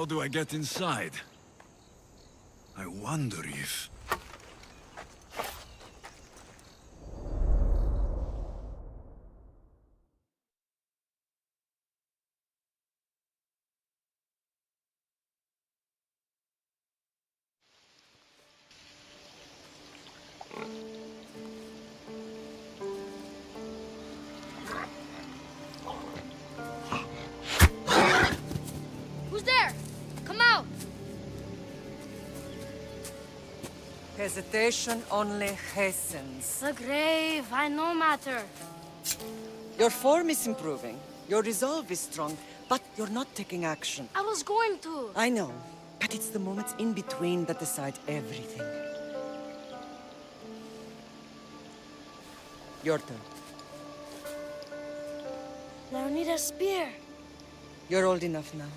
How do I get inside? I wonder if... Who's there? Come out! Hesitation only hastens. The grave, I no matter. Your form is improving. Your resolve is strong, but you're not taking action. I was going to. I know, but it's the moments in between that decide everything. Your turn. Leonida's spear. You're old enough now.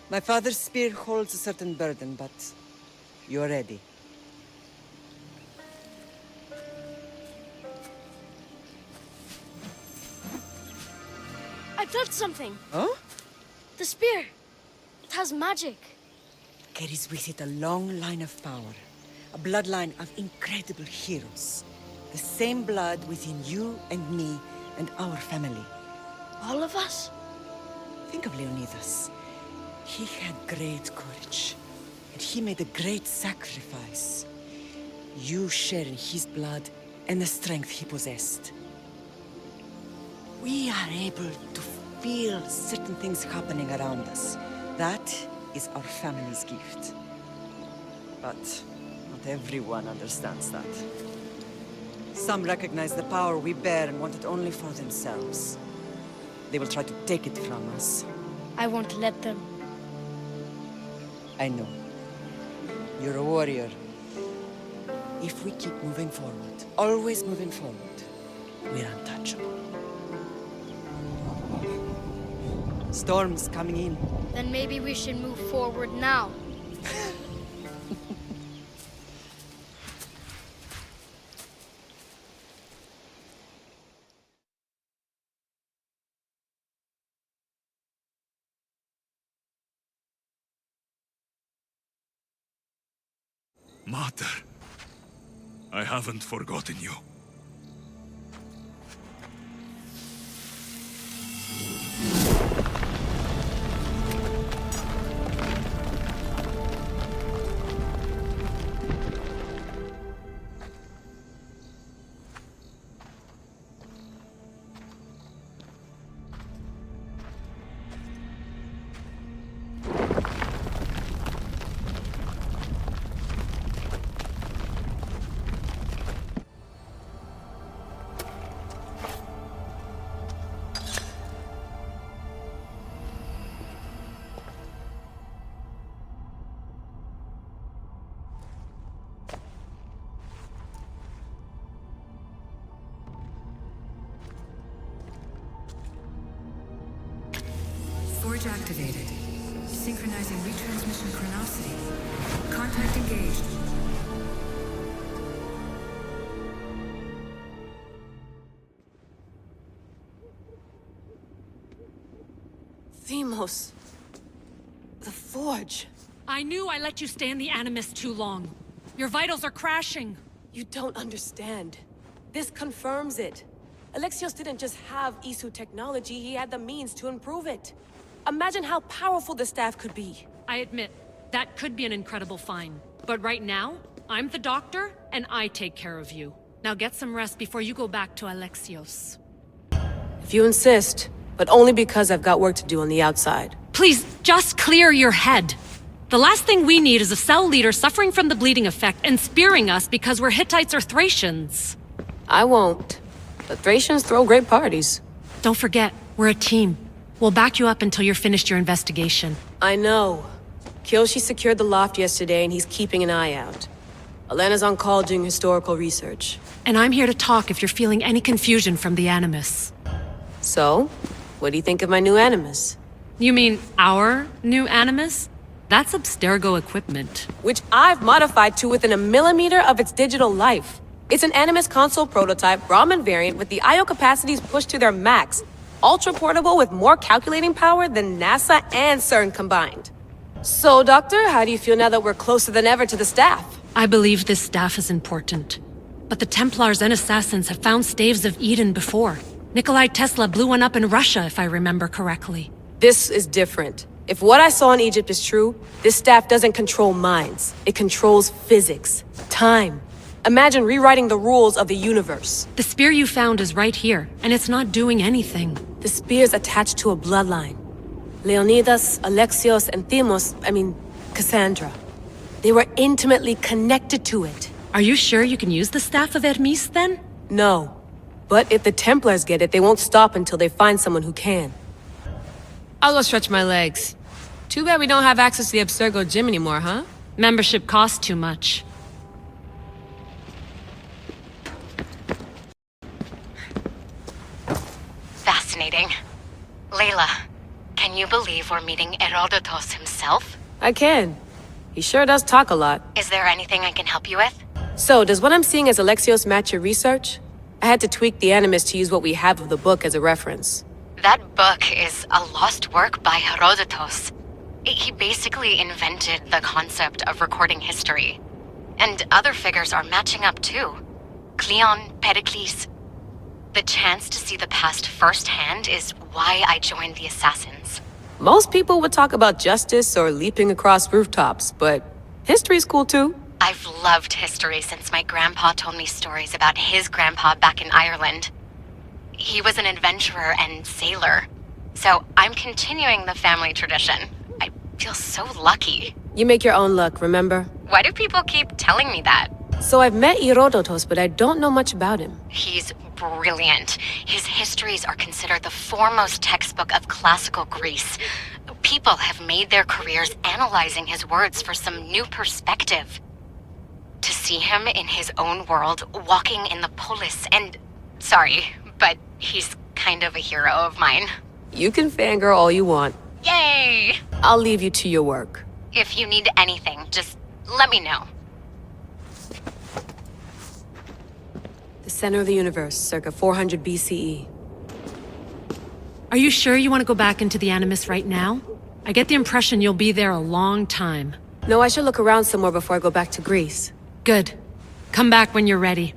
My father's spear holds a certain burden, but you're ready. I felt something. Huh? The spear. It has magic. Carries with it a long line of power. A bloodline of incredible heroes. The same blood within you and me and our family. All of us? Think of Leonidas. He had great courage. And he made a great sacrifice. You share in his blood and the strength he possessed. We are able to feel certain things happening around us. That is our family's gift. But not everyone understands that. Some recognize the power we bear and want it only for themselves. They will try to take it from us. I won't let them. I know. You're a warrior. If we keep moving forward, always moving forward, we're untouchable. Storm's coming in. Then maybe we should move forward now. Mater, I haven't forgotten you. Forge activated. Synchronizing retransmission chronicity. Contact engaged. Themos. The Forge. I knew I let you stay in the Animus too long. Your vitals are crashing. You don't understand. This confirms it. Alexios didn't just have Isu technology, he had the means to improve it. Imagine how powerful the staff could be. I admit, that could be an incredible find. But right now, I'm the doctor, and I take care of you. Now get some rest before you go back to Alexios. If you insist, but only because I've got work to do on the outside. Please, just clear your head. The last thing we need is a cell leader suffering from the bleeding effect and spearing us because we're Hittites or Thracians. I won't. But Thracians throw great parties. Don't forget, we're a team. We'll back you up until you're finished your investigation. I know. Kyoshi secured the loft yesterday and he's keeping an eye out. Elena's on call doing historical research. And I'm here to talk if you're feeling any confusion from the Animus. So, what do you think of my new Animus? You mean our new Animus? That's Abstergo equipment. Which I've modified to within a millimeter of its digital life. It's an Animus console prototype Brahmin variant with the I/O capacities pushed to their max. Ultra portable with more calculating power than NASA and CERN combined. So, Doctor, how do you feel now that we're closer than ever to the staff? I believe this staff is important. But the Templars and Assassins have found staves of Eden before. Nikolai Tesla blew one up in Russia, if I remember correctly. This is different. If what I saw in Egypt is true, this staff doesn't control minds. It controls physics, time. Imagine rewriting the rules of the universe. The spear you found is right here, and it's not doing anything. The spear's attached to a bloodline. Leonidas, Alexios, and Cassandra. They were intimately connected to it. Are you sure you can use the Staff of Hermes, then? No. But if the Templars get it, they won't stop until they find someone who can. I'll go stretch my legs. Too bad we don't have access to the Abstergo gym anymore, huh? Membership costs too much. Fascinating. Layla, can you believe we're meeting Herodotus himself? I can. He sure does talk a lot. Is there anything I can help you with? So, does what I'm seeing as Alexios match your research? I had to tweak the Animus to use what we have of the book as a reference. That book is a lost work by Herodotus. He basically invented the concept of recording history. And other figures are matching up too. Cleon, Pericles. The chance to see the past firsthand is why I joined the Assassins. Most people would talk about justice or leaping across rooftops, but history's cool too. I've loved history since my grandpa told me stories about his grandpa back in Ireland. He was an adventurer and sailor, so I'm continuing the family tradition. I feel so lucky. You make your own luck, remember? Why do people keep telling me that? So I've met Herodotus, but I don't know much about him. He's brilliant. His histories are considered the foremost textbook of classical Greece. People have made their careers analyzing his words for some new perspective. To see him in his own world, walking in the polis, and... Sorry, but he's kind of a hero of mine. You can fangirl all you want. Yay! I'll leave you to your work. If you need anything, just let me know. The center of the universe, circa 400 BCE. Are you sure you want to go back into the Animus right now? I get the impression you'll be there a long time. No, I should look around somewhere before I go back to Greece. Good. Come back when you're ready.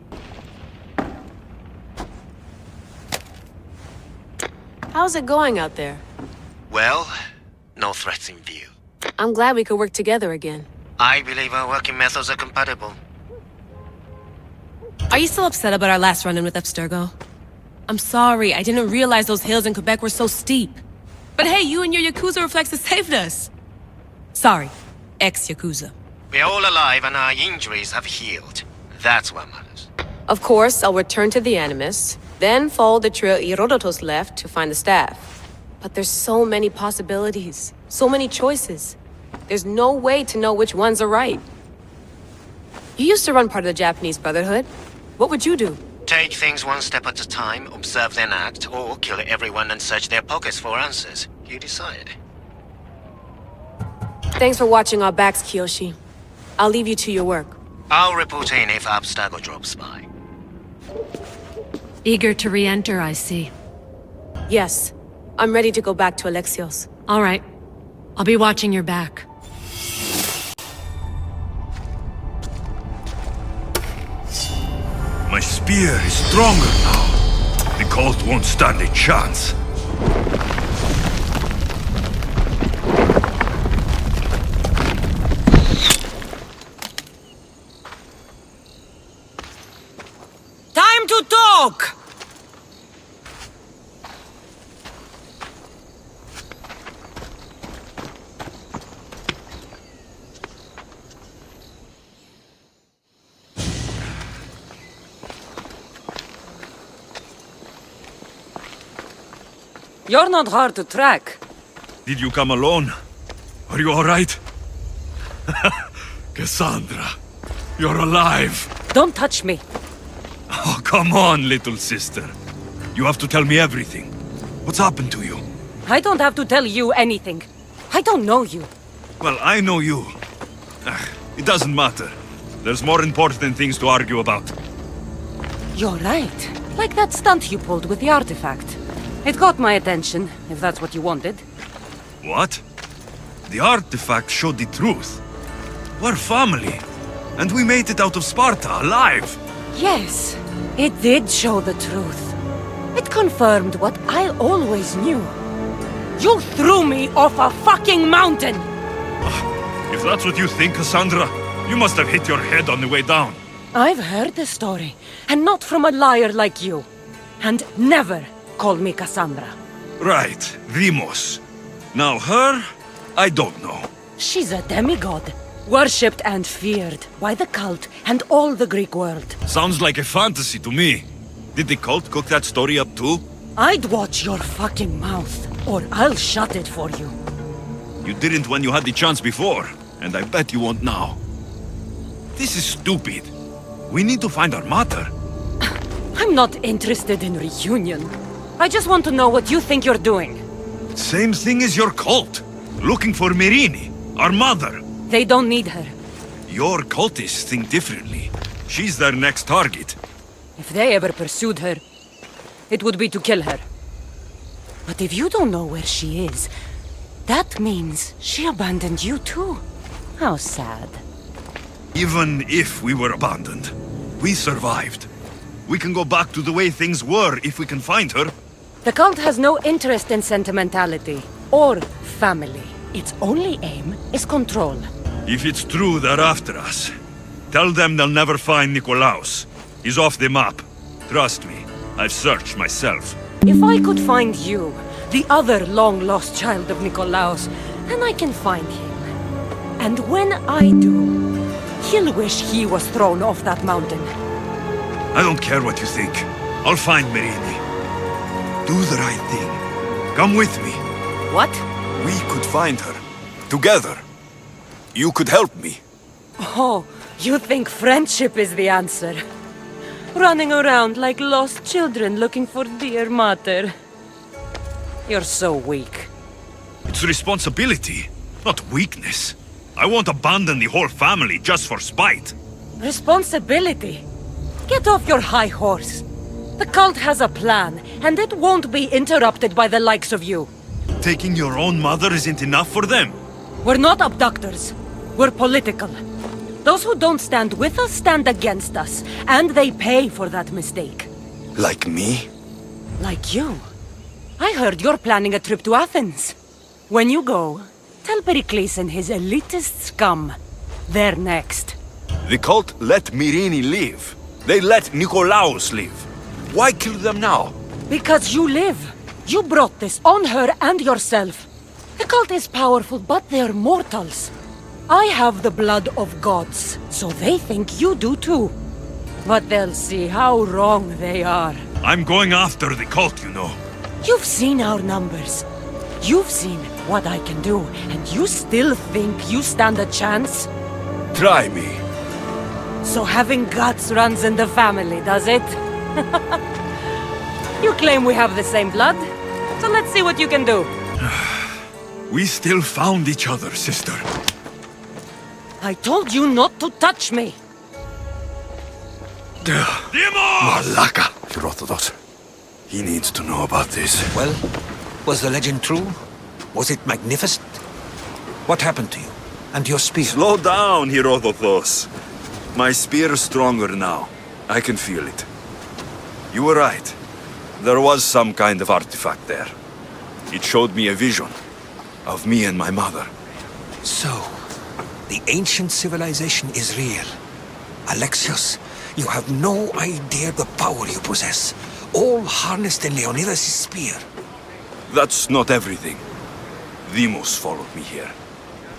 How's it going out there? Well, no threats in view. I'm glad we could work together again. I believe our working methods are compatible. Are you still upset about our last run-in with Abstergo? I'm sorry, I didn't realize those hills in Quebec were so steep. But hey, you and your Yakuza reflexes saved us. Sorry, ex-Yakuza. We're all alive and our injuries have healed. That's what matters. Of course, I'll return to the Animus, then follow the trail Herodotus left to find the staff. But there's so many possibilities, so many choices. There's no way to know which ones are right. You used to run part of the Japanese Brotherhood. What would you do? Take things one step at a time, observe then act, or kill everyone and search their pockets for answers. You decide. Thanks for watching our backs, Kiyoshi. I'll leave you to your work. I'll report in if Abstergo drops by. Eager to re-enter, I see. Yes, I'm ready to go back to Alexios. All right. I'll be watching your back. My spear is stronger now. The cult won't stand a chance. Time to talk! You're not hard to track. Did you come alone? Are you all right? Cassandra, you're alive. Don't touch me. Oh, come on, little sister. You have to tell me everything. What's happened to you? I don't have to tell you anything. I don't know you. Well, I know you. It doesn't matter. There's more important things to argue about. You're right. Like that stunt you pulled with the artifact. It got my attention, if that's what you wanted. What? The artifact showed the truth. We're family. And we made it out of Sparta alive. Yes, it did show the truth. It confirmed what I always knew. You threw me off a fucking mountain! If that's what you think, Cassandra, you must have hit your head on the way down. I've heard the story, and not from a liar like you. And never call me Cassandra. Right, Demos. Now her, I don't know. She's a demigod, worshipped and feared by the cult and all the Greek world. Sounds like a fantasy to me. Did the cult cook that story up too? I'd watch your fucking mouth, or I'll shut it for you. You didn't when you had the chance before, and I bet you won't now. This is stupid. We need to find our mother. I'm not interested in reunion. I just want to know what you think you're doing. Same thing as your cult. Looking for Myrrine, our mother. They don't need her. Your cultists think differently. She's their next target. If they ever pursued her, it would be to kill her. But if you don't know where she is, that means she abandoned you too. How sad. Even if we were abandoned, we survived. We can go back to the way things were if we can find her. The cult has no interest in sentimentality or family. Its only aim is control. If it's true they're after us, tell them they'll never find Nikolaos. He's off the map. Trust me, I've searched myself. If I could find you, the other long-lost child of Nikolaos, then I can find him. And when I do, he'll wish he was thrown off that mountain. I don't care what you think. I'll find Myrrine. Do the right thing. Come with me. What? We could find her. Together. You could help me. Oh, you think friendship is the answer? Running around like lost children looking for dear mater. You're so weak. It's responsibility, not weakness. I won't abandon the whole family just for spite. Responsibility? Get off your high horse. The cult has a plan, and it won't be interrupted by the likes of you. Taking your own mother isn't enough for them. We're not abductors. We're political. Those who don't stand with us stand against us, and they pay for that mistake. Like me? Like you. I heard you're planning a trip to Athens. When you go, tell Pericles and his elitist scum. They're next. The cult let Myrrine live. They let Nikolaos live. Why kill them now? Because you live. You brought this on her and yourself. The cult is powerful, but they're mortals. I have the blood of gods, so they think you do too. But they'll see how wrong they are. I'm going after the cult, you know. You've seen our numbers. You've seen what I can do, and you still think you stand a chance? Try me. So having guts runs in the family, does it? You claim we have the same blood, so let's see what you can do. We still found each other, sister. I told you not to touch me. Demos! Malaka, Herodotus. He needs to know about this. Well, was the legend true? Was it magnificent? What happened to you? And your spear? Slow down, Herodotus. My spear is stronger now. I can feel it. You were right. There was some kind of artifact there. It showed me a vision of me and my mother. So, the ancient civilization is real. Alexios, you have no idea the power you possess. All harnessed in Leonidas' spear. That's not everything. Demos followed me here.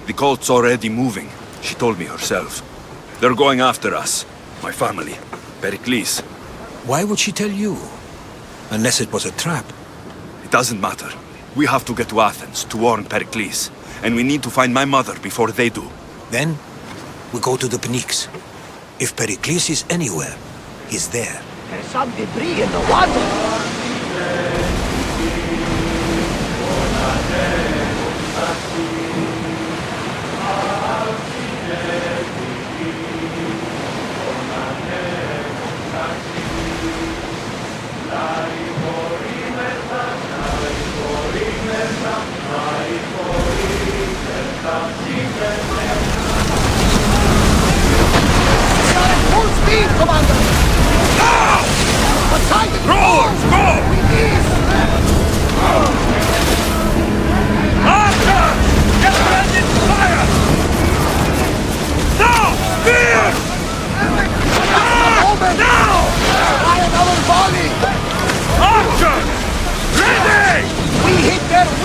The cult's already moving. She told me herself. They're going after us. My family. Pericles. Why would she tell you? Unless it was a trap. It doesn't matter. We have to get to Athens to warn Pericles. And we need to find my mother before they do. Then, we go to the Pnyx. If Pericles is anywhere, he's there. There's some debris in the water!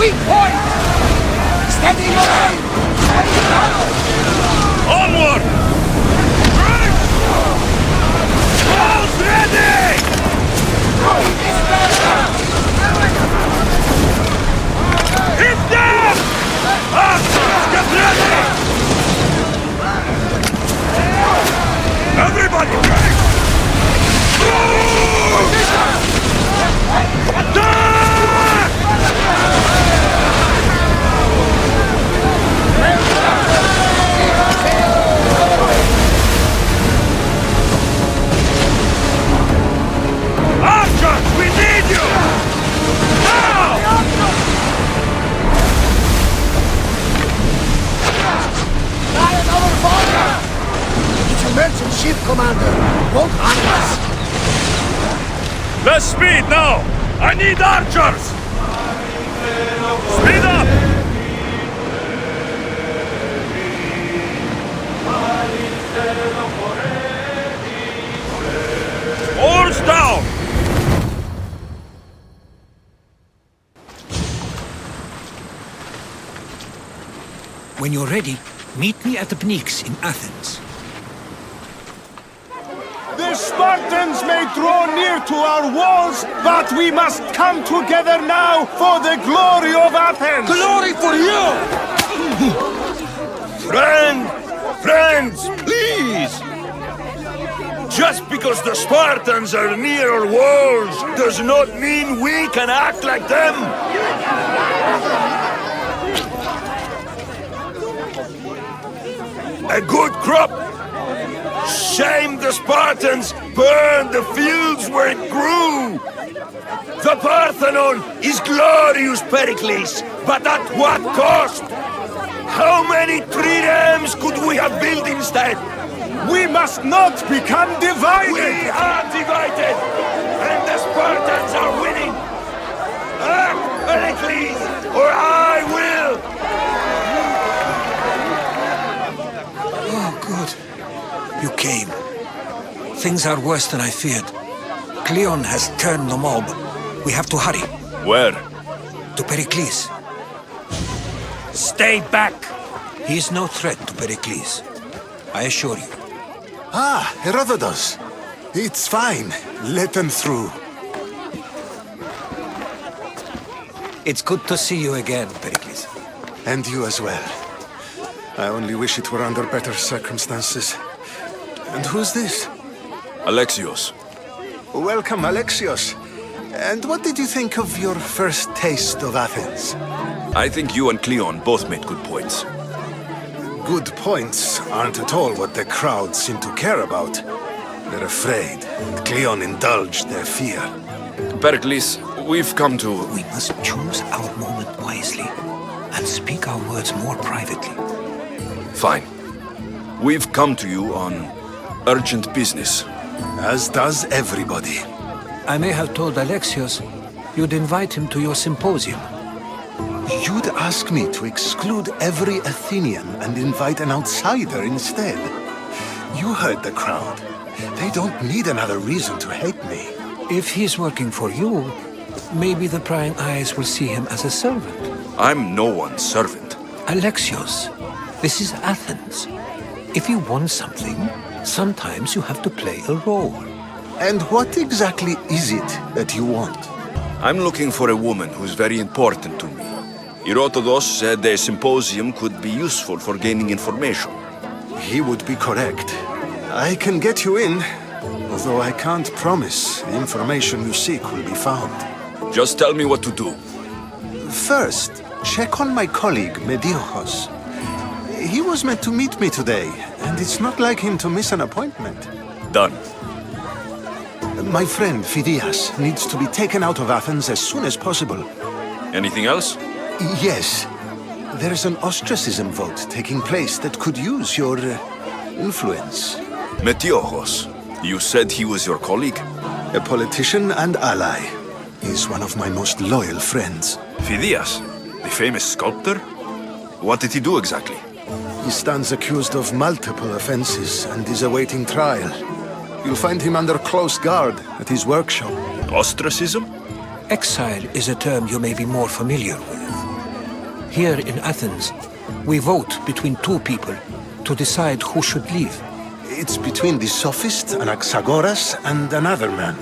Weak point! Steady line! Onward! Right! Balls ready! Hit them! Archers, get ready! Everybody, break! Attack! Archers, we need you! Now! Lion over fire! It's a merchant ship, Commander. Won't harm us. Less speed now! I need archers! Speed up! Oars down! When you're ready, meet me at the Pnyx in Athens. The Spartans may draw near to our walls, but we must come together now for the glory of Athens! Glory for you! Friends, please! Just because the Spartans are near our walls does not mean we can act like them! A good crop! Shame the Spartans burned the fields where it grew! The Parthenon is glorious, Pericles, but at what cost? How many triremes could we have built instead? We must not become divided! We are divided! And the Spartans are winning! Act, Pericles, or I will! Oh, good. You came. Things are worse than I feared. Cleon has turned the mob. We have to hurry. Where? To Pericles. Stay back! He is no threat to Pericles. I assure you. Ah, Herodotus. It's fine. Let them through. It's good to see you again, Pericles. And you as well. I only wish it were under better circumstances. And who's this? Alexios. Welcome, Alexios. And what did you think of your first taste of Athens? I think you and Cleon both made good points. Good points aren't at all what the crowd seem to care about. They're afraid. Cleon indulged their fear. Pericles, we've come to... We must choose our moment wisely and speak our words more privately. Fine. We've come to you on urgent business. As does everybody. I may have told Alexios you'd invite him to your symposium. You'd ask me to exclude every Athenian and invite an outsider instead. You heard the crowd. They don't need another reason to hate me. If he's working for you, maybe the prying eyes will see him as a servant. I'm no one's servant. Alexios, this is Athens. If you want something, sometimes you have to play a role. And what exactly is it that you want? I'm looking for a woman who's very important to me. Herodotus said a symposium could be useful for gaining information. He would be correct. I can get you in, although I can't promise the information you seek will be found. Just tell me what to do. First, check on my colleague, Mediochos. He was meant to meet me today, and it's not like him to miss an appointment. Done. My friend, Phidias, needs to be taken out of Athens as soon as possible. Anything else? Yes. There's an ostracism vote taking place that could use your influence. Metiochos. You said he was your colleague? A politician and ally. He's one of my most loyal friends. Phidias? The famous sculptor? What did he do exactly? He stands accused of multiple offenses and is awaiting trial. You'll find him under close guard at his workshop. Ostracism? Exile is a term you may be more familiar with. Here in Athens, we vote between two people to decide who should leave. It's between the sophist, Anaxagoras, and another man,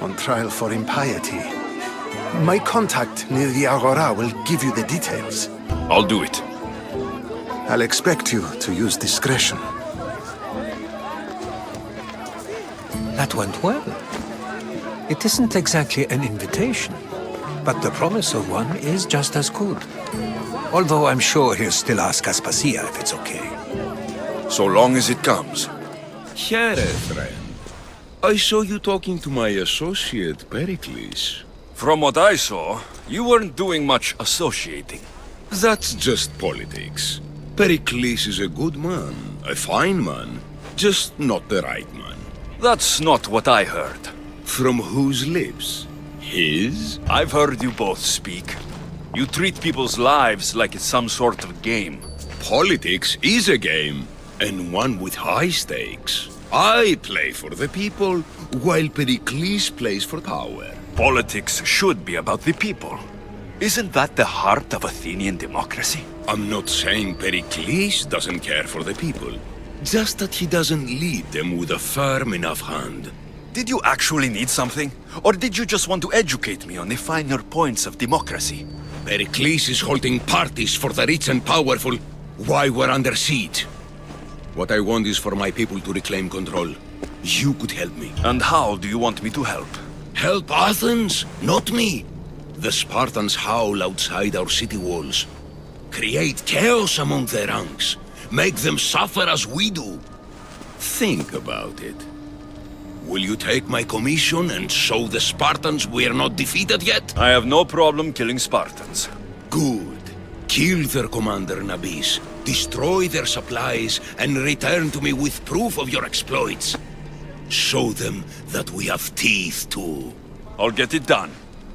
on trial for impiety. My contact near the Agora will give you the details. I'll do it. I'll expect you to use discretion. That went well. It isn't exactly an invitation, but the promise of one is just as good. Although I'm sure he'll still ask Aspasia if it's okay. So long as it comes. Here, friend. I saw you talking to my associate, Pericles. From what I saw, you weren't doing much associating. That's just politics. Pericles is a good man, a fine man, just not the right man. That's not what I heard. From whose lips? His? I've heard you both speak. You treat people's lives like it's some sort of game. Politics is a game, and one with high stakes. I play for the people, while Pericles plays for power. Politics should be about the people. Isn't that the heart of Athenian democracy? I'm not saying Pericles doesn't care for the people, just that he doesn't lead them with a firm enough hand. Did you actually need something? Or did you just want to educate me on the finer points of democracy? Pericles is holding parties for the rich and powerful while we're under siege. What I want is for my people to reclaim control. You could help me. And how do you want me to help? Help Athens, not me. The Spartans howl outside our city walls. Create chaos among their ranks. Make them suffer as we do. Think about it. Will you take my commission and show the Spartans we are not defeated yet? I have no problem killing Spartans. Good. Kill their commander, Nabis. Destroy their supplies and return to me with proof of your exploits. Show them that we have teeth too. I'll get it done.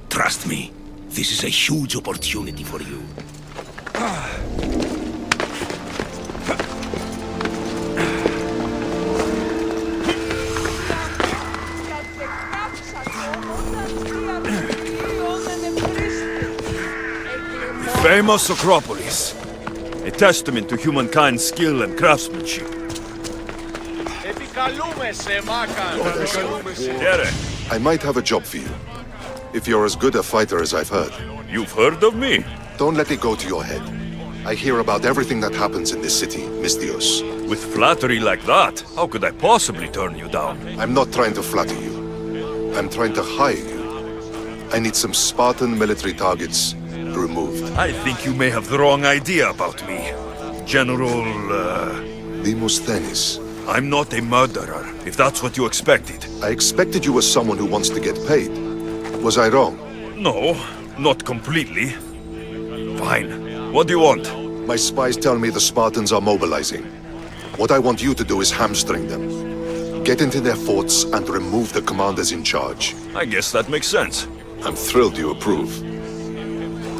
Trust me, this is a huge opportunity for you. The famous Acropolis. A testament to humankind's skill and craftsmanship. I might have a job for you. If you're as good a fighter as I've heard. You've heard of me? Don't let it go to your head. I hear about everything that happens in this city, Mystios. With flattery like that, how could I possibly turn you down? I'm not trying to flatter you. I'm trying to hire you. I need some Spartan military targets removed. I think you may have the wrong idea about me. General, Demosthenes. I'm not a murderer, if that's what you expected. I expected you were someone who wants to get paid. Was I wrong? No, not completely. Fine. What do you want? My spies tell me the Spartans are mobilizing. What I want you to do is hamstring them. Get into their forts and remove the commanders in charge. I guess that makes sense. I'm thrilled you approve.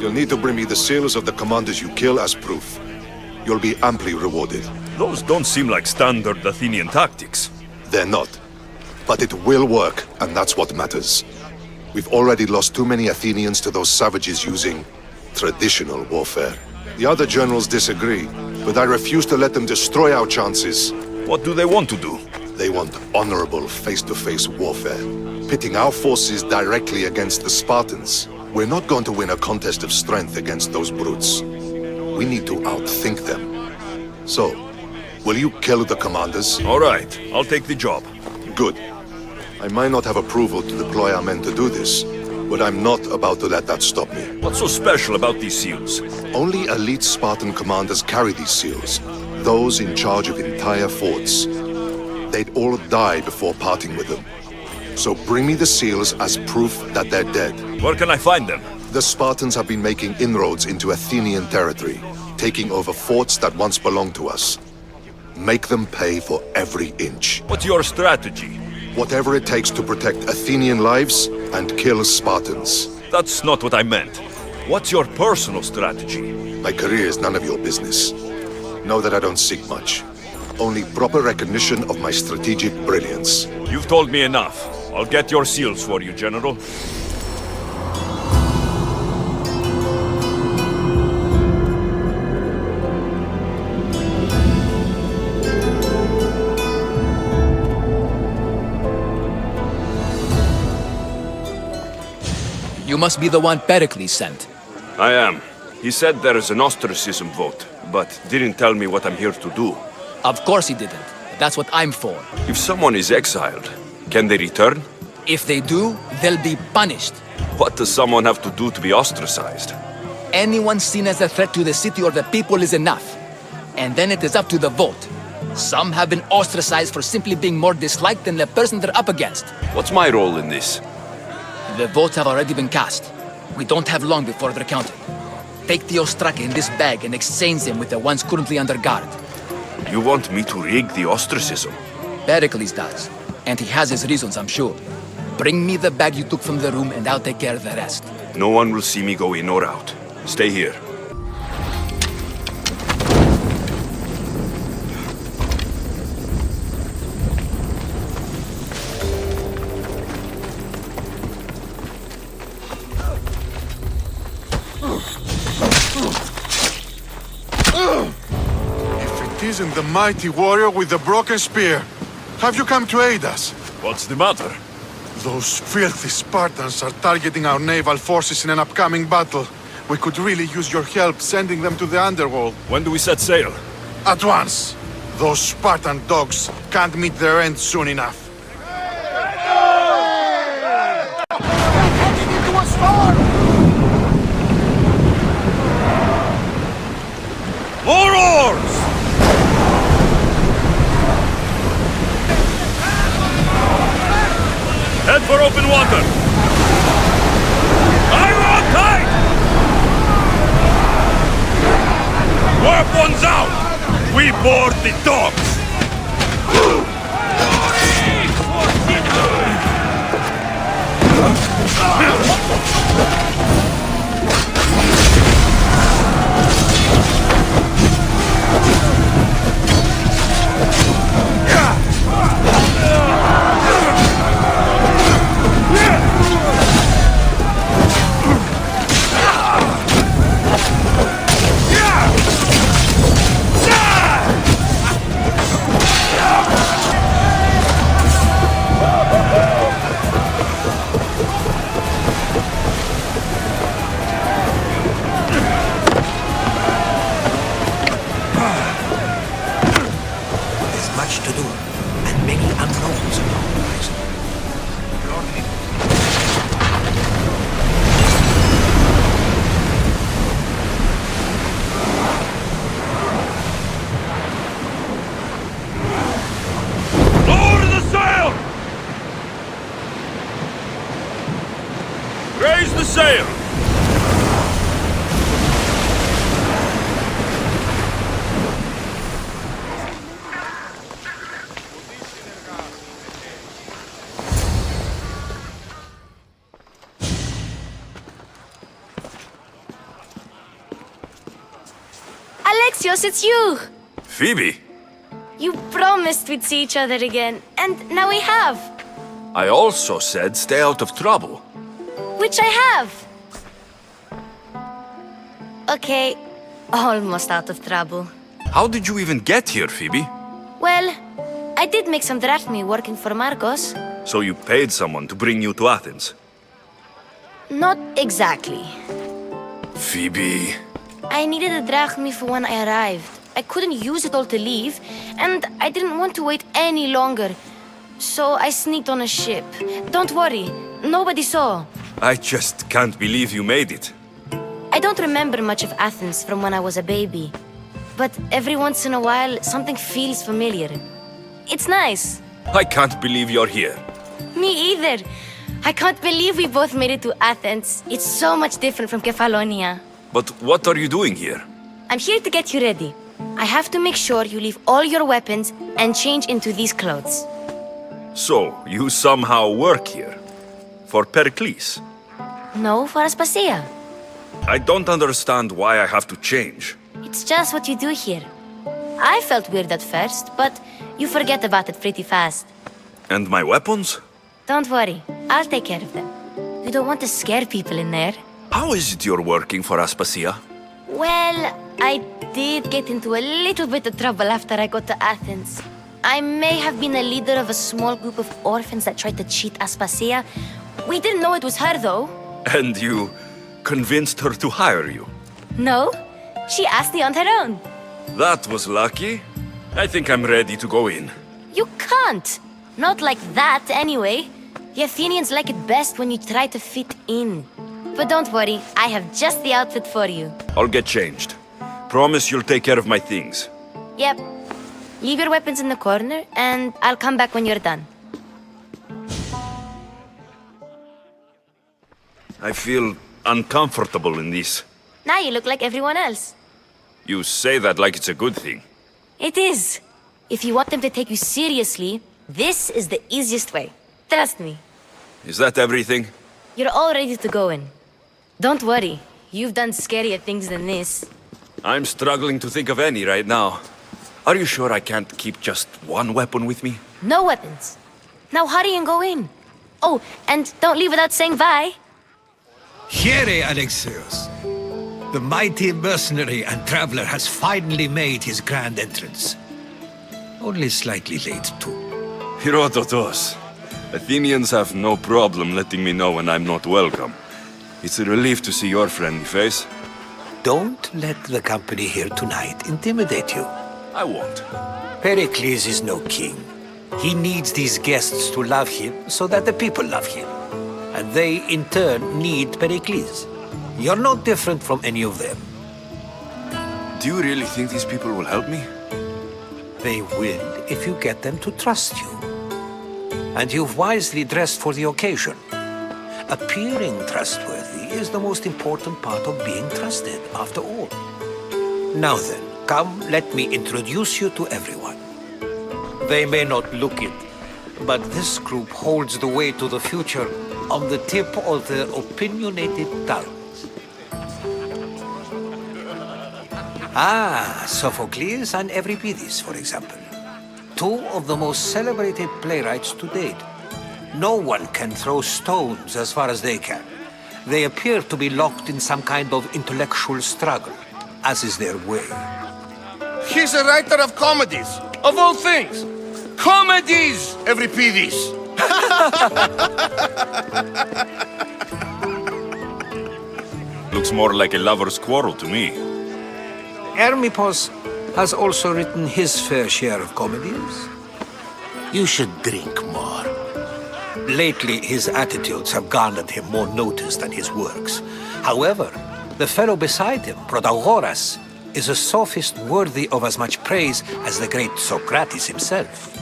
You'll need to bring me the seals of the commanders you kill as proof. You'll be amply rewarded. Those don't seem like standard Athenian tactics. They're not. But it will work, and that's what matters. We've already lost too many Athenians to those savages using traditional warfare. The other generals disagree, but I refuse to let them destroy our chances. What do they want to do? They want honorable face-to-face warfare, pitting our forces directly against the Spartans. We're not going to win a contest of strength against those brutes. We need to outthink them. So, will you kill the commanders? All right, I'll take the job. Good. I might not have approval to deploy our men to do this, but I'm not about to let that stop me. What's so special about these seals? Only elite Spartan commanders carry these seals, those in charge of entire forts. They'd all die before parting with them. So bring me the seals as proof that they're dead. Where can I find them? The Spartans have been making inroads into Athenian territory, taking over forts that once belonged to us. Make them pay for every inch. What's your strategy? Whatever it takes to protect Athenian lives and kill Spartans. That's not what I meant. What's your personal strategy? My career is none of your business. Know that I don't seek much. Only proper recognition of my strategic brilliance. You've told me enough. I'll get your seals for you, General. You must be the one Pericles sent. I am. He said there is an ostracism vote, but didn't tell me what I'm here to do. Of course he didn't. That's what I'm for. If someone is exiled, can they return? If they do, they'll be punished. What does someone have to do to be ostracized? Anyone seen as a threat to the city or the people is enough. And then it is up to the vote. Some have been ostracized for simply being more disliked than the person they're up against. What's my role in this? The votes have already been cast. We don't have long before they're counted. Take the Ostraka in this bag and exchange them with the ones currently under guard. You want me to rig the ostracism? Pericles does. And he has his reasons, I'm sure. Bring me the bag you took from the room and I'll take care of the rest. No one will see me go in or out. Stay here. If it isn't the mighty warrior with the broken spear, have you come to aid us? What's the matter? Those filthy Spartans are targeting our naval forces in an upcoming battle. We could really use your help sending them to the underworld. When do we set sail? At once! Those Spartan dogs can't meet their end soon enough. Heading into a storm! More oars! Head for open water! Iron tight! Weapons out! We board the dogs! There's much to do, and many unknowns on the horizon. Lower the sail! Raise the sail! Alexios, it's you! Phoebe, You promised we'd see each other again, and now we have. I also said stay out of trouble. Which I have. Okay, almost out of trouble. How did you even get here, Phoebe? Well, I did make some drachmi working for Marcos. So you paid someone to bring you to Athens? Not exactly. Phoebe... I needed a drachmi for when I arrived. I couldn't use it all to leave, and I didn't want to wait any longer. So I sneaked on a ship. Don't worry, nobody saw. I just can't believe you made it. I don't remember much of Athens from when I was a baby. But every once in a while, something feels familiar. It's nice. I can't believe you're here. Me either. I can't believe we both made it to Athens. It's so much different from Kefalonia. But what are you doing here? I'm here to get you ready. I have to make sure you leave all your weapons and change into these clothes. So, you somehow work here? For Pericles? No, for Aspasia. I don't understand why I have to change. It's just what you do here. I felt weird at first, but you forget about it pretty fast. And my weapons? Don't worry, I'll take care of them. You don't want to scare people in there. How is it you're working for Aspasia? Well, I did get into a little bit of trouble after I got to Athens. I may have been a leader of a small group of orphans that tried to cheat Aspasia. We didn't know it was her, though. And you convinced her to hire you? No, she asked me on her own. That was lucky. I think I'm ready to go in. You can't. Not like that, anyway. The Athenians like it best when you try to fit in. But don't worry, I have just the outfit for you. I'll get changed. Promise you'll take care of my things. Yep. Leave your weapons in the corner, and I'll come back when you're done. I feel uncomfortable in this. Now you look like everyone else. You say that like it's a good thing. It is. If you want them to take you seriously, this is the easiest way. Trust me. Is that everything? You're all ready to go in. Don't worry. You've done scarier things than this. I'm struggling to think of any right now. Are you sure I can't keep just one weapon with me? No weapons. Now hurry and go in. Oh, and don't leave without saying bye. Here, Alexios. The mighty mercenary and traveler has finally made his grand entrance. Only slightly late, too. Herodotus. Athenians have no problem letting me know when I'm not welcome. It's a relief to see your friendly face. Don't let the company here tonight intimidate you. I won't. Pericles is no king. He needs these guests to love him so that the people love him. And they, in turn, need Pericles. You're no different from any of them. Do you really think these people will help me? They will if you get them to trust you. And you've wisely dressed for the occasion. Appearing trustworthy is the most important part of being trusted, after all. Now then, come, let me introduce you to everyone. They may not look it, but this group holds the way to the future on the tip of their opinionated tongues. Ah, Sophocles and Euripides, for example. Two of the most celebrated playwrights to date. No one can throw stones as far as they can. They appear to be locked in some kind of intellectual struggle, as is their way. He's a writer of comedies, of all things. Comedies, Euripides. Looks more like a lover's quarrel to me. Hermippos has also written his fair share of comedies. You should drink more. Lately, his attitudes have garnered him more notice than his works. However, the fellow beside him, Protagoras, is a sophist worthy of as much praise as the great Socrates himself.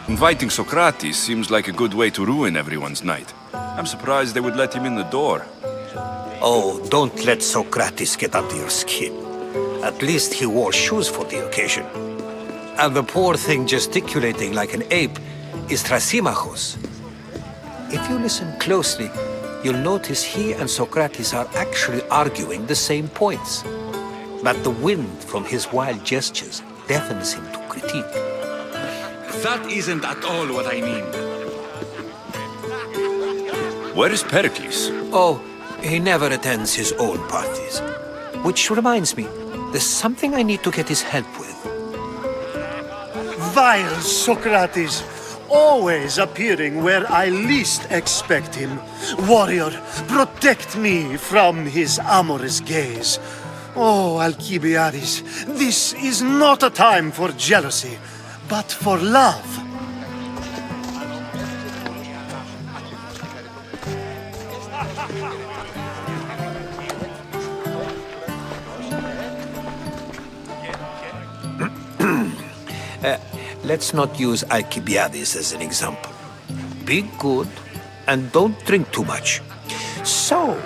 Inviting Socrates seems like a good way to ruin everyone's night. I'm surprised they would let him in the door. Oh, don't let Socrates get under your skin. At least he wore shoes for the occasion. And the poor thing gesticulating like an ape is Thrasymachos. If you listen closely, you'll notice he and Socrates are actually arguing the same points. But the wind from his wild gestures deafens him to critique. That isn't at all what I mean. Where is Pericles? Oh, he never attends his own parties. Which reminds me, there's something I need to get his help with. Vile Socrates, always appearing where I least expect him. Warrior, protect me from his amorous gaze. Oh, Alcibiades, this is not a time for jealousy, but for love. Let's not use Alcibiades as an example. Be good and don't drink too much. So,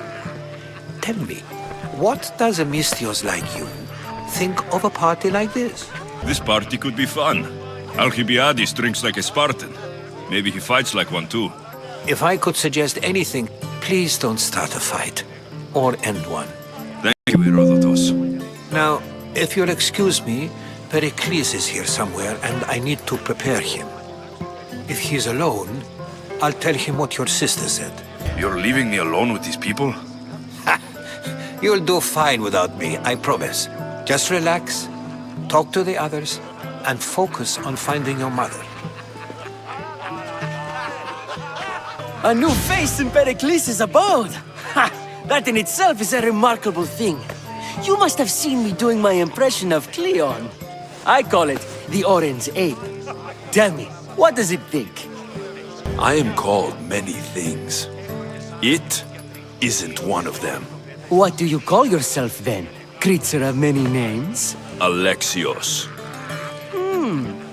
tell me, what does a Mystios like you think of a party like this? This party could be fun. Alcibiades drinks like a Spartan. Maybe he fights like one too. If I could suggest anything, please don't start a fight. Or end one. Thank you, Herodotus. Now, if you'll excuse me, Pericles is here somewhere and I need to prepare him. If he's alone, I'll tell him what your sister said. You're leaving me alone with these people? Ha! You'll do fine without me, I promise. Just relax, talk to the others, and focus on finding your mother. A new face in Pericles' abode! That in itself is a remarkable thing. You must have seen me doing my impression of Cleon. I call it the Orange Ape. Tell me, what does it think? I am called many things. It isn't one of them. What do you call yourself then? Creature of many names? Alexios.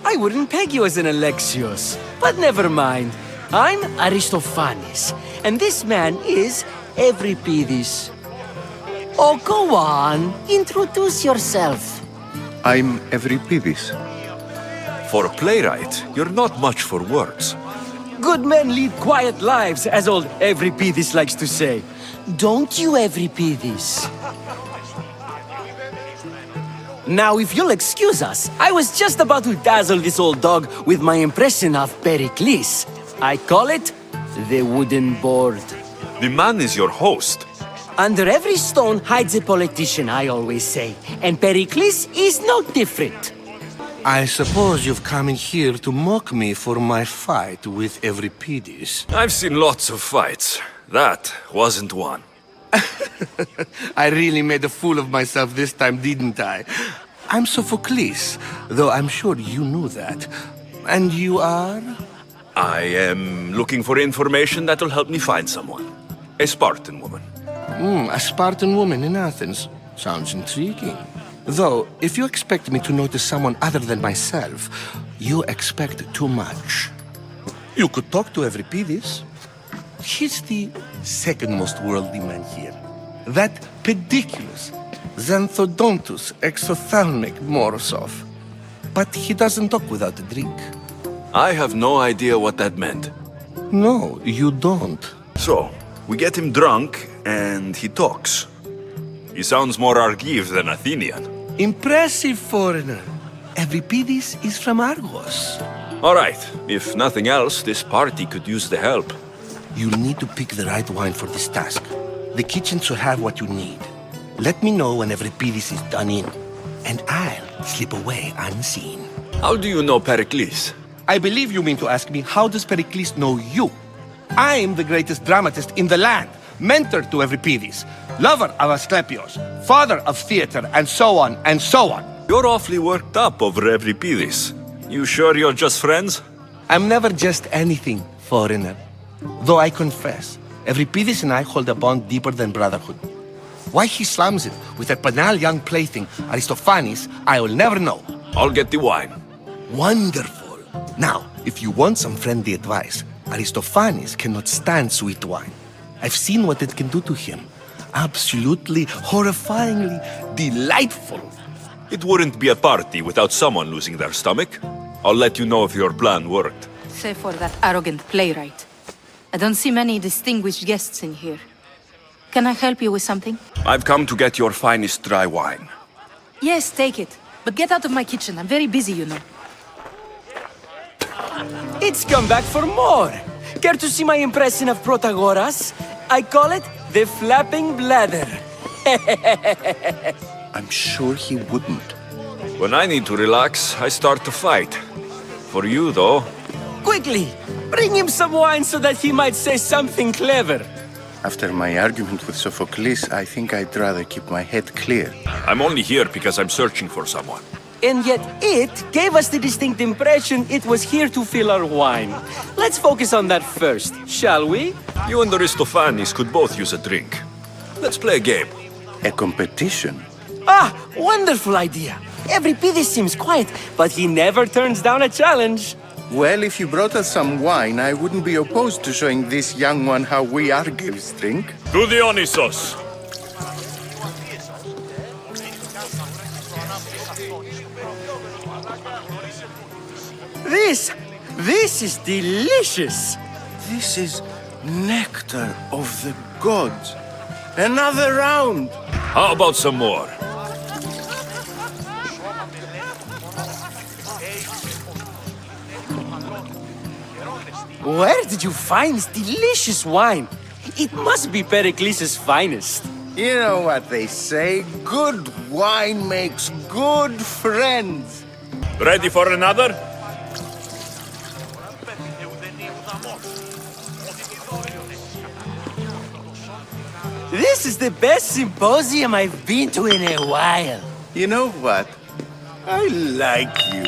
I wouldn't peg you as an Alexios, but never mind. I'm Aristophanes, and this man is Euripides. Oh, go on. Introduce yourself. I'm Euripides. For a playwright, you're not much for words. Good men lead quiet lives, as old Euripides likes to say. Don't you, Euripides? Now, if you'll excuse us, I was just about to dazzle this old dog with my impression of Pericles. I call it the wooden board. The man is your host. Under every stone hides a politician, I always say. And Pericles is no different. I suppose you've come in here to mock me for my fight with Euripides. I've seen lots of fights. That wasn't one. I really made a fool of myself this time, didn't I? I'm Sophocles, though I'm sure you knew that. And you are? I am looking for information that will help me find someone. A Spartan woman. A Spartan woman in Athens. Sounds intriguing. Though, if you expect me to notice someone other than myself, you expect too much. You could talk to Euripides. He's the second most worldly man here. That pediculous, Xanthodontus exophthalmic Morosov. But he doesn't talk without a drink. I have no idea what that meant. No, you don't. So, we get him drunk, and he talks. He sounds more Argive than Athenian. Impressive, foreigner. Euripides is from Argos. All right, if nothing else, this party could use the help. You'll need to pick the right wine for this task. The kitchen should have what you need. Let me know when Euripides is done in, and I'll slip away unseen. How do you know Pericles? I believe you mean to ask me, how does Pericles know you? I'm the greatest dramatist in the land, mentor to Euripides, lover of Asclepios, father of theater, and so on, and so on. You're awfully worked up over Euripides. You sure you're just friends? I'm never just anything, foreigner. Though I confess, Euripides and I hold a bond deeper than brotherhood. Why he slams it with that banal young plaything, Aristophanes, I will never know. I'll get the wine. Wonderful. Now, if you want some friendly advice, Aristophanes cannot stand sweet wine. I've seen what it can do to him. Absolutely, horrifyingly delightful. It wouldn't be a party without someone losing their stomach. I'll let you know if your plan worked. Save for that arrogant playwright. I don't see many distinguished guests in here. Can I help you with something? I've come to get your finest dry wine. Yes, take it. But get out of my kitchen. I'm very busy, you know. It's come back for more. Care to see my impression of Protagoras? I call it the flapping bladder. I'm sure he wouldn't. When I need to relax, I start to fight. For you, though... Quickly! Bring him some wine so that he might say something clever. After my argument with Sophocles, I think I'd rather keep my head clear. I'm only here because I'm searching for someone. And yet it gave us the distinct impression it was here to fill our wine. Let's focus on that first, shall we? You and Aristophanes could both use a drink. Let's play a game. A competition? Ah, wonderful idea. Euripides seems quiet, but he never turns down a challenge. Well, if you brought us some wine, I wouldn't be opposed to showing this young one how we Argives drink. To Dionysos! This is delicious. This is nectar of the gods. Another round. How about some more? Where did you find this delicious wine? It must be Pericles' finest. You know what they say, good wine makes good friends. Ready for another? This is the best symposium I've been to in a while. You know what? I like you.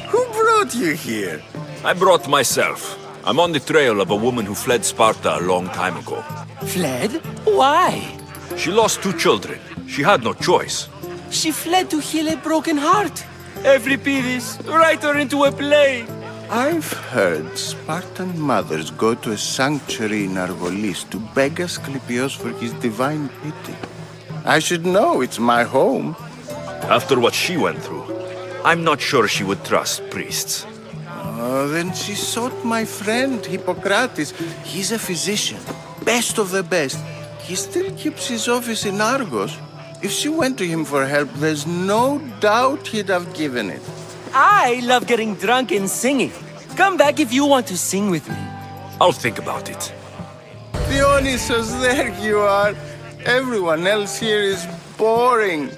Who brought you here? I brought myself. I'm on the trail of a woman who fled Sparta a long time ago. Fled? Why? She lost 2 children. She had no choice. She fled to heal a broken heart. Euripides, write her into a play. I've heard Spartan mothers go to a sanctuary in Argolis to beg Asclepios for his divine pity. I should know, it's my home. After what she went through, I'm not sure she would trust priests. Oh, then she sought my friend Hippocrates. He's a physician, best of the best. He still keeps his office in Argos. If she went to him for help, there's no doubt he'd have given it. I love getting drunk and singing. Come back if you want to sing with me. I'll think about it. Dionysus, there you are. Everyone else here is boring.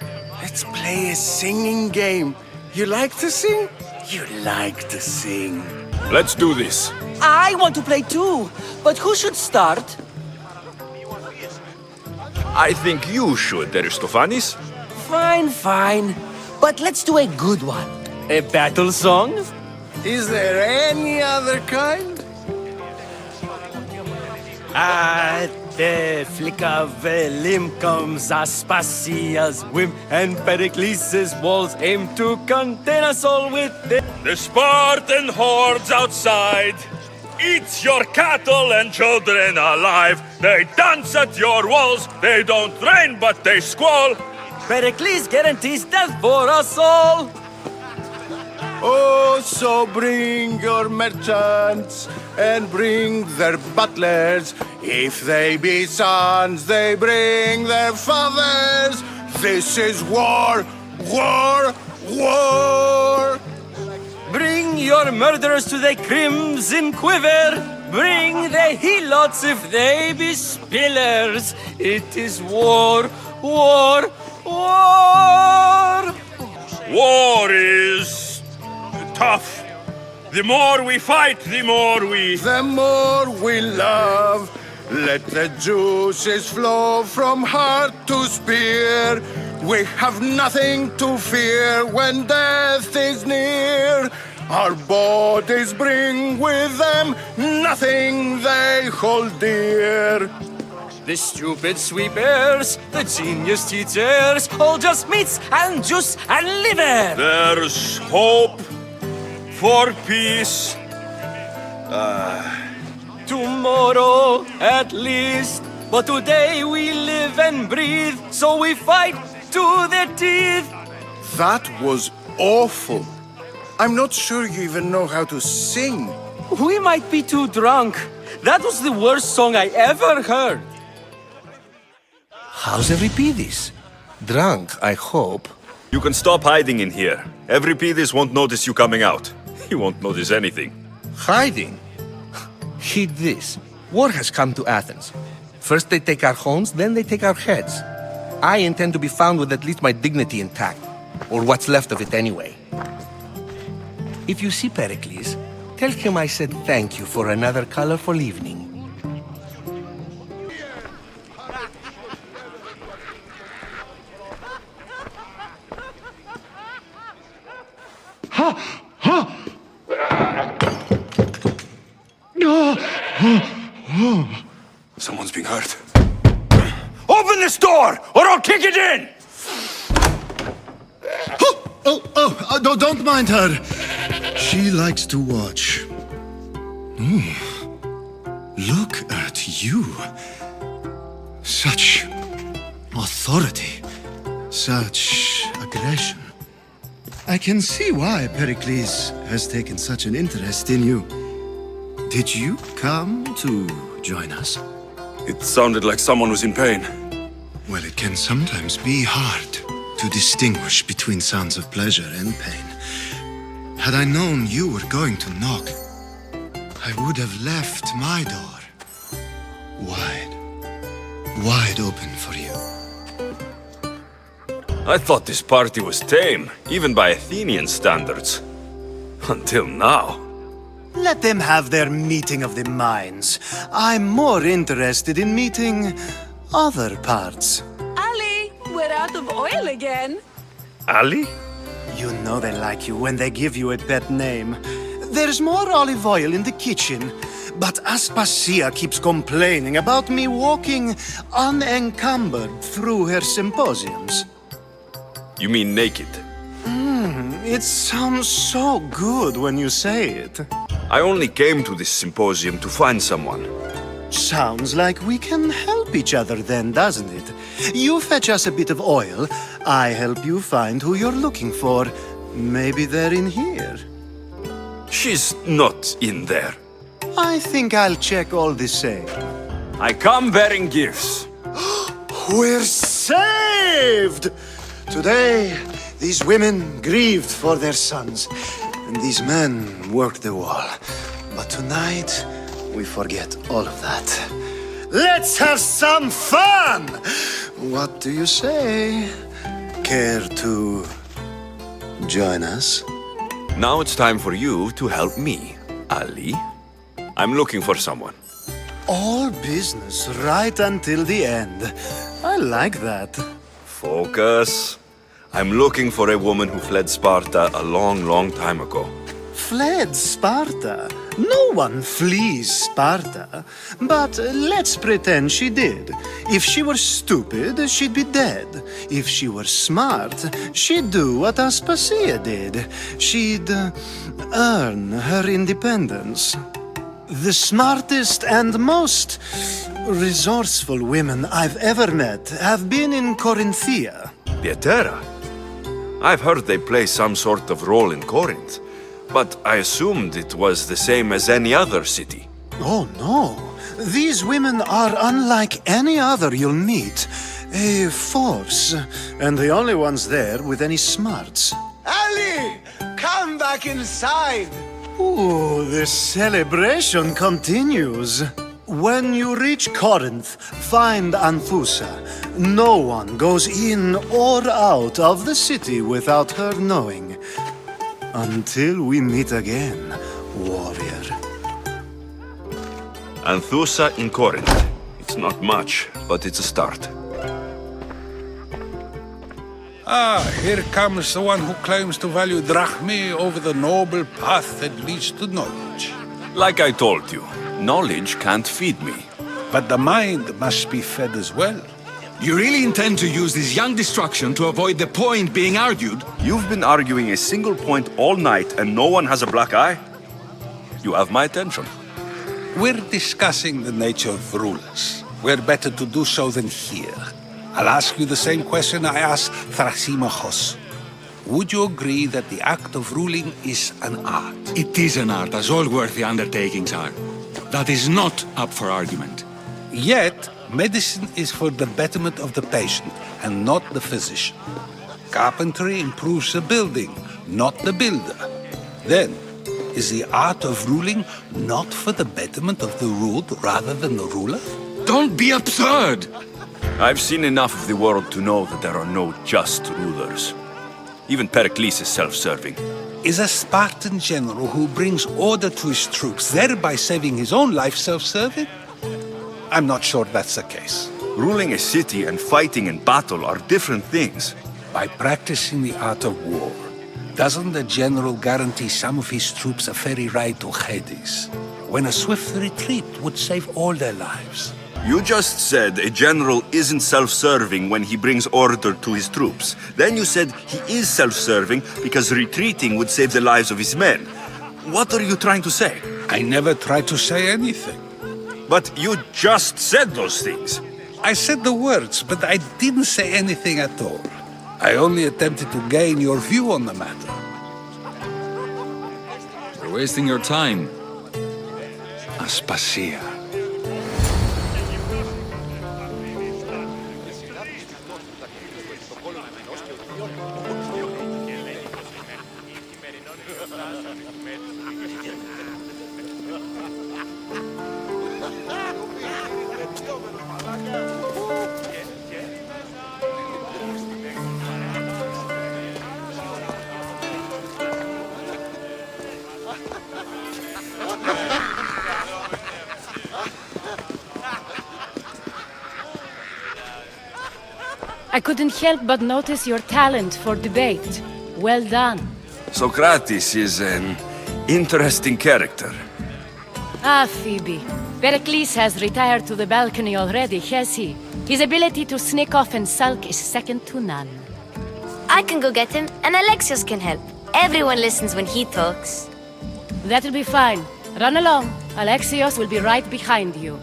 Let's play a singing game. You like to sing? You like to sing. Let's do this. I want to play too, but who should start? I think you should, Aristophanes. Fine, fine. But let's do a good one. A battle song? Is there any other kind? At the flick of a limb comes Aspasia's whim, and Pericles' walls aim to contain us all with The Spartan hordes outside eat your cattle and children alive. They dance at your walls. They don't train, but they squall. Pericles guarantees death for us all. Oh, so bring your merchants and bring their butlers. If they be sons, they bring their fathers. This is war, war, war. Bring your murderers to the crimson quiver. Bring the helots if they be spillers. It is war, war, war. War is tough. The more we fight, the more we... The more we love. Let the juices flow from heart to spear. We have nothing to fear when death is near. Our bodies bring with them nothing they hold dear. The stupid sweepers, the genius teachers, all just meats and juice and liver. There's hope for peace. Tomorrow, at least. But today we live and breathe, so we fight to the teeth. That was awful. I'm not sure you even know how to sing. We might be too drunk. That was the worst song I ever heard. How's Euripides? Drunk, I hope. You can stop hiding in here. Euripides won't notice you coming out. He won't notice anything. Hiding? Heed this. War has come to Athens. First they take our homes, then they take our heads. I intend to be found with at least my dignity intact. Or what's left of it anyway. If you see Pericles, tell him I said thank you for another colorful evening. Someone's being hurt. Open this door, or I'll kick it in! No, don't mind her. She likes to watch. Look at you. Such authority. Such aggression. I can see why Pericles has taken such an interest in you. Did you come to join us? It sounded like someone was in pain. Well, it can sometimes be hard to distinguish between sounds of pleasure and pain. Had I known you were going to knock, I would have left my door wide open for you. I thought this party was tame, even by Athenian standards. Until now. Let them have their meeting of the minds. I'm more interested in meeting other parts. Ali, we're out of oil again. Ali? You know they like you when they give you a pet name. There's more olive oil in the kitchen, but Aspasia keeps complaining about me walking unencumbered through her symposiums. You mean naked? It sounds so good when you say it. I only came to this symposium to find someone. Sounds like we can help each other then, doesn't it? You fetch us a bit of oil, I help you find who you're looking for. Maybe they're in here. She's not in there. I think I'll check all the same. I come bearing gifts. We're saved! Today, these women grieved for their sons, and these men worked the wall. But tonight, we forget all of that. Let's have some fun! What do you say? Care to join us? Now it's time for you to help me, Ali. I'm looking for someone. All business right until the end. I like that. Focus. I'm looking for a woman who fled Sparta a long, long time ago. Fled Sparta? No one flees Sparta. But let's pretend she did. If she were stupid, she'd be dead. If she were smart, she'd do what Aspasia did. She'd earn her independence. The smartest and most resourceful women I've ever met have been in Corinthia. Pieterra? I've heard they play some sort of role in Corinth, but I assumed it was the same as any other city. Oh no, these women are unlike any other you'll meet. A force, and the only ones there with any smarts. Ali! Come back inside! Ooh, the celebration continues. When you reach Corinth, find Anthusa. No one goes in or out of the city without her knowing. Until we meet again, warrior. Anthusa in Corinth. It's not much, but it's a start. Ah, here comes the one who claims to value drachmae over the noble path that leads to knowledge. Like I told you, knowledge can't feed me. But the mind must be fed as well. You really intend to use this young destruction to avoid the point being argued? You've been arguing a single point all night and no one has a black eye? You have my attention. We're discussing the nature of rulers. Where better to do so than here? I'll ask you the same question I asked Thrasymachos. Would you agree that the act of ruling is an art? It is an art, as all worthy undertakings are. That is not up for argument. Yet, medicine is for the betterment of the patient, and not the physician. Carpentry improves the building, not the builder. Then, is the art of ruling not for the betterment of the ruled rather than the ruler? Don't be absurd! I've seen enough of the world to know that there are no just rulers. Even Pericles is self-serving. Is a Spartan general who brings order to his troops, thereby saving his own life, self-serving? I'm not sure that's the case. Ruling a city and fighting in battle are different things. By practicing the art of war, doesn't the general guarantee some of his troops a ferry ride to Hades, when a swift retreat would save all their lives? You just said a general isn't self-serving when he brings order to his troops. Then you said he is self-serving because retreating would save the lives of his men. What are you trying to say? I never tried to say anything. But you just said those things. I said the words, but I didn't say anything at all. I only attempted to gain your view on the matter. You're wasting your time. Aspasia. I couldn't help but notice your talent for debate. Well done. Socrates is an interesting character. Ah, Phoebe. Pericles has retired to the balcony already, has he? His ability to sneak off and sulk is second to none. I can go get him, and Alexios can help. Everyone listens when he talks. That'll be fine. Run along. Alexios will be right behind you.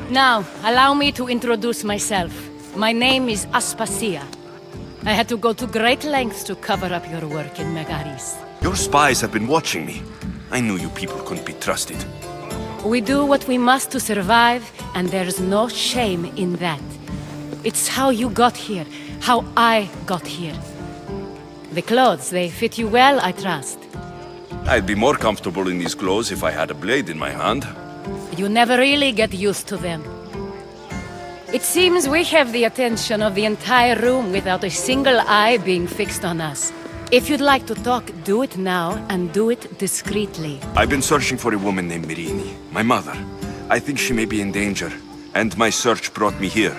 Now, allow me to introduce myself. My name is Aspasia. I had to go to great lengths to cover up your work in Megaris. Your spies have been watching me. I knew you people couldn't be trusted. We do what we must to survive, and there's no shame in that. It's how you got here, how I got here. The clothes, they fit you well, I trust. I'd be more comfortable in these clothes if I had a blade in my hand. You never really get used to them. It seems we have the attention of the entire room without a single eye being fixed on us. If you'd like to talk, do it now, and do it discreetly. I've been searching for a woman named Mirini, my mother. I think she may be in danger, and my search brought me here.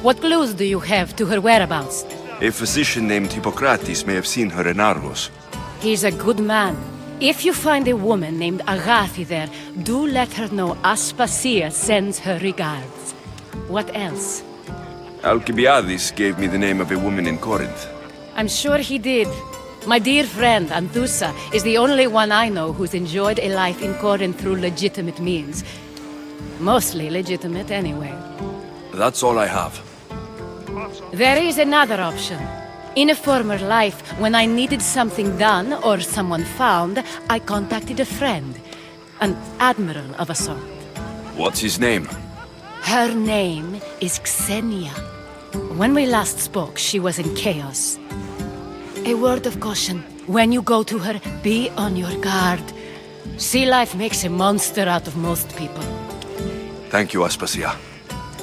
What clues do you have to her whereabouts? A physician named Hippocrates may have seen her in Argos. He's a good man. If you find a woman named Agathi there, do let her know Aspasia sends her regards. What else? Alcibiades gave me the name of a woman in Corinth. I'm sure he did. My dear friend, Anthusa, is the only one I know who's enjoyed a life in Corinth through legitimate means. Mostly legitimate, anyway. That's all I have. There is another option. In a former life, when I needed something done or someone found, I contacted a friend. An admiral of a sort. What's his name? Her name is Xenia. When we last spoke, she was in chaos. A word of caution. When you go to her, be on your guard. Sea life makes a monster out of most people. Thank you, Aspasia.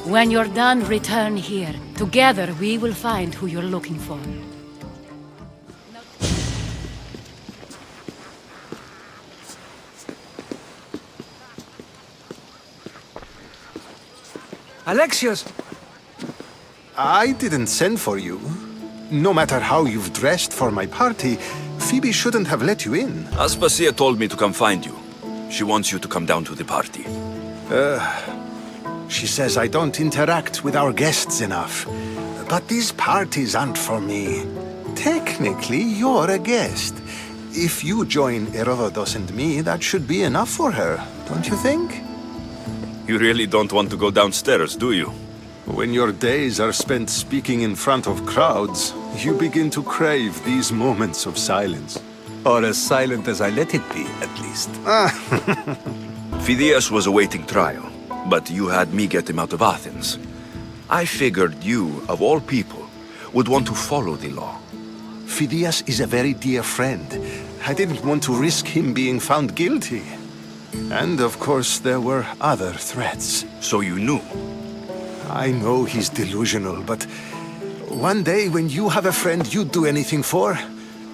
When you're done, return here. Together, we will find who you're looking for. Alexios! I didn't send for you. No matter how you've dressed for my party, Phoebe shouldn't have let you in. Aspasia told me to come find you. She wants you to come down to the party. She says I don't interact with our guests enough. But these parties aren't for me. Technically, you're a guest. If you join Herodotus and me, that should be enough for her, don't you think? You really don't want to go downstairs, do you? When your days are spent speaking in front of crowds, you begin to crave these moments of silence. Or as silent as I let it be, at least. Phidias was awaiting trial, but you had me get him out of Athens. I figured you, of all people, would want to follow the law. Phidias is a very dear friend. I didn't want to risk him being found guilty. And of course, there were other threats. So you knew? I know he's delusional, but one day when you have a friend you'd do anything for,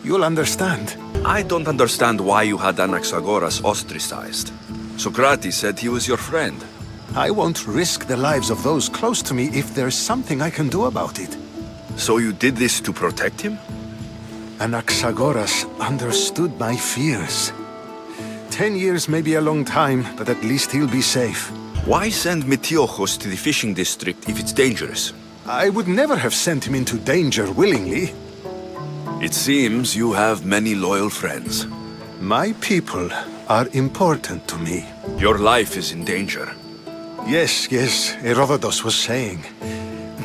you'll understand. I don't understand why you had Anaxagoras ostracized. Socrates said he was your friend. I won't risk the lives of those close to me if there's something I can do about it. So you did this to protect him? Anaxagoras understood my fears. 10 years may be a long time, but at least he'll be safe. Why send Metiochos to the fishing district if it's dangerous? I would never have sent him into danger willingly. It seems you have many loyal friends. My people are important to me. Your life is in danger. Yes, Herodotus was saying.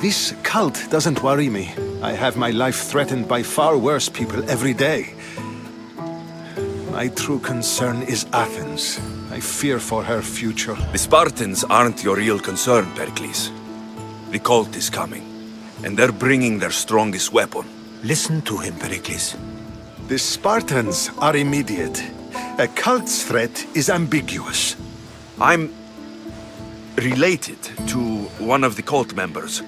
This cult doesn't worry me. I have my life threatened by far worse people every day. My true concern is Athens. I fear for her future. The Spartans aren't your real concern, Pericles. The cult is coming, and they're bringing their strongest weapon. Listen to him, Pericles. The Spartans are immediate. A cult's threat is ambiguous. I'm related to one of the cult members,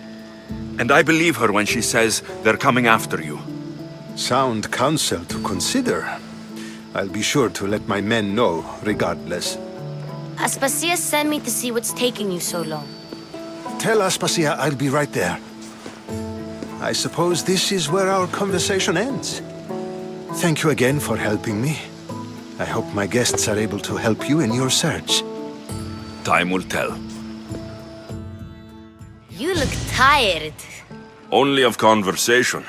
and I believe her when she says they're coming after you. Sound counsel to consider. I'll be sure to let my men know, regardless. Aspasia sent me to see what's taking you so long. tell Aspasia I'll be right there. I suppose this is where our conversation ends. Thank you again for helping me. I hope my guests are able to help you in your search. Time will tell. You look tired. Only of conversation.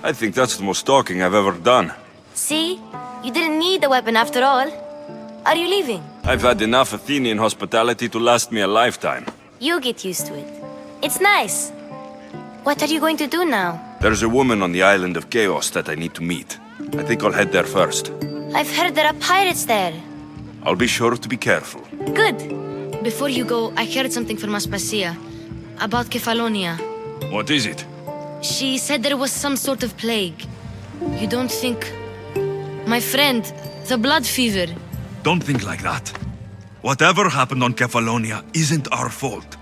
I think that's the most talking I've ever done. See? You didn't need the weapon after all. Are you leaving? I've had enough Athenian hospitality to last me a lifetime. You get used to it. It's nice. What are you going to do now? There's a woman on the island of Chaos that I need to meet. I think I'll head there first. I've heard there are pirates there. I'll be sure to be careful. Good. Before you go, I heard something from Aspasia. About Kefalonia. What is it? She said there was some sort of plague. You don't think... My friend, the blood fever. Don't think like that. Whatever happened on Kefalonia isn't our fault.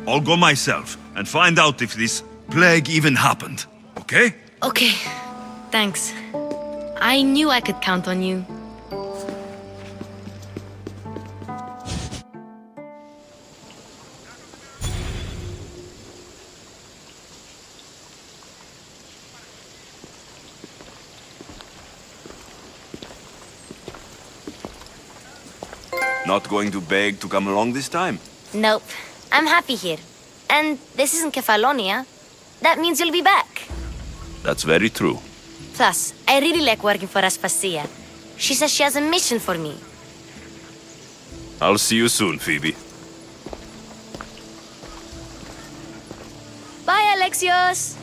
I'll go myself and find out if this plague even happened, okay? Okay, thanks. I knew I could count on you. Not going to beg to come along this time? Nope. I'm happy here. And this isn't Kefalonia. That means you'll be back. That's very true. Plus, I really like working for Aspasia. She says she has a mission for me. I'll see you soon, Phoebe. Bye, Alexios!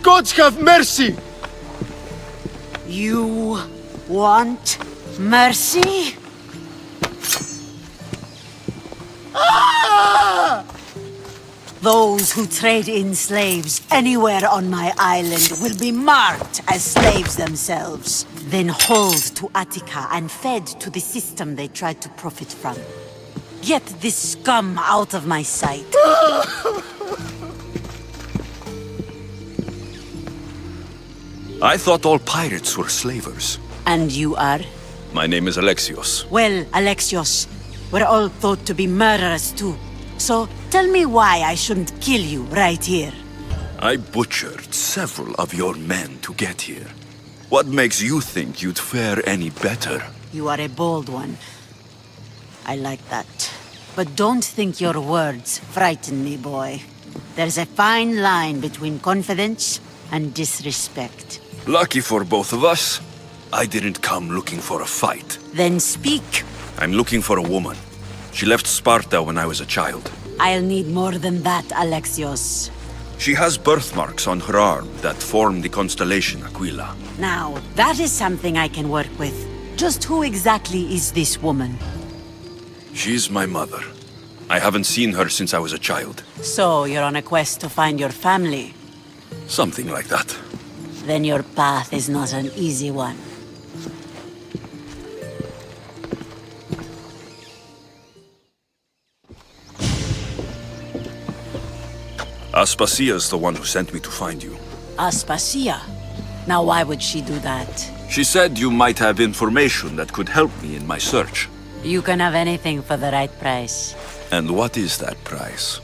Gods have mercy! You want mercy? Ah! Those who trade in slaves anywhere on my island will be marked as slaves themselves, then hauled to Attica and fed to the system they tried to profit from. Get this scum out of my sight. I thought all pirates were slavers. And you are? My name is Alexios. Well, Alexios, we're all thought to be murderers too. So tell me why I shouldn't kill you right here. I butchered several of your men to get here. What makes you think you'd fare any better? You are a bold one. I like that. But don't think your words frighten me, boy. There's a fine line between confidence and disrespect. Lucky for both of us, I didn't come looking for a fight. Then speak. I'm looking for a woman. She left Sparta when I was a child. I'll need more than that, Alexios. She has birthmarks on her arm that form the constellation Aquila. Now, that is something I can work with. Just who exactly is this woman? She's my mother. I haven't seen her since I was a child. So, you're on a quest to find your family? Something like that. Then your path is not an easy one. Aspasia's the one who sent me to find you. Aspasia? Now why would she do that? She said you might have information that could help me in my search. You can have anything for the right price. And what is that price?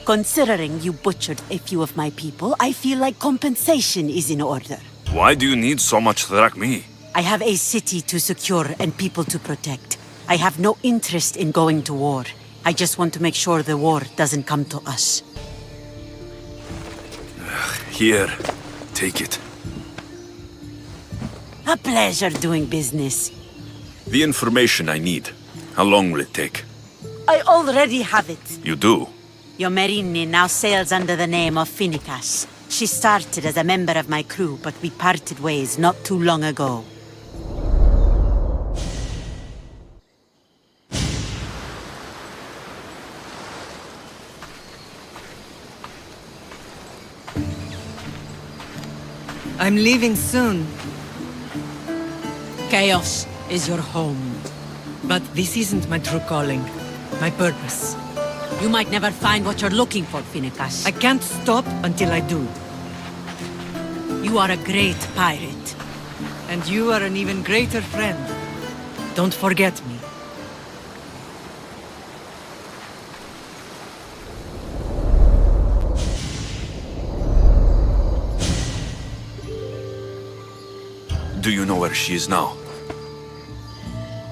Considering you butchered a few of my people, I feel like compensation is in order. Why do you need so much drachmi? I have a city to secure and people to protect. I have no interest in going to war. I just want to make sure the war doesn't come to us. Here, take it. A pleasure doing business. The information I need. How long will it take? I already have it. You do? Your Merini now sails under the name of Phoenicas. She started as a member of my crew, but we parted ways not too long ago. I'm leaving soon. Chaos is your home. But this isn't my true calling. My purpose. You might never find what you're looking for, Phoenicas. I can't stop until I do. You are a great pirate. And you are an even greater friend. Don't forget me. Do you know where she is now?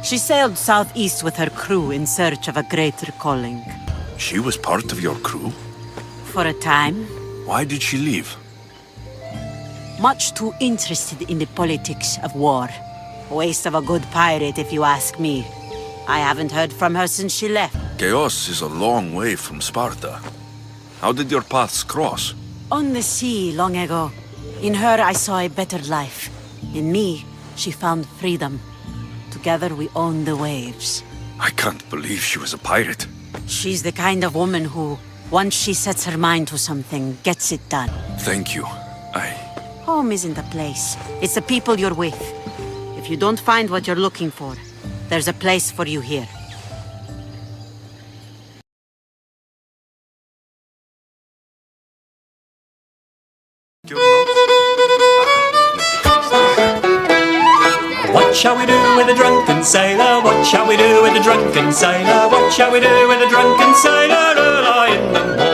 She sailed southeast with her crew in search of a greater calling. She was part of your crew? For a time. Why did she leave? Much too interested in the politics of war. Waste of a good pirate, if you ask me. I haven't heard from her since she left. Chaos is a long way from Sparta. How did your paths cross? On the sea, long ago. In her, I saw a better life. In me, she found freedom. Together, we own the waves. I can't believe she was a pirate. She's the kind of woman who, once she sets her mind to something, gets it done. Thank you. Home isn't a place. It's the people you're with. If you don't find what you're looking for, there's a place for you here. What shall we do with a drunken sailor? What shall we do with a drunken sailor? What shall we do with a drunken sailor early in the morning?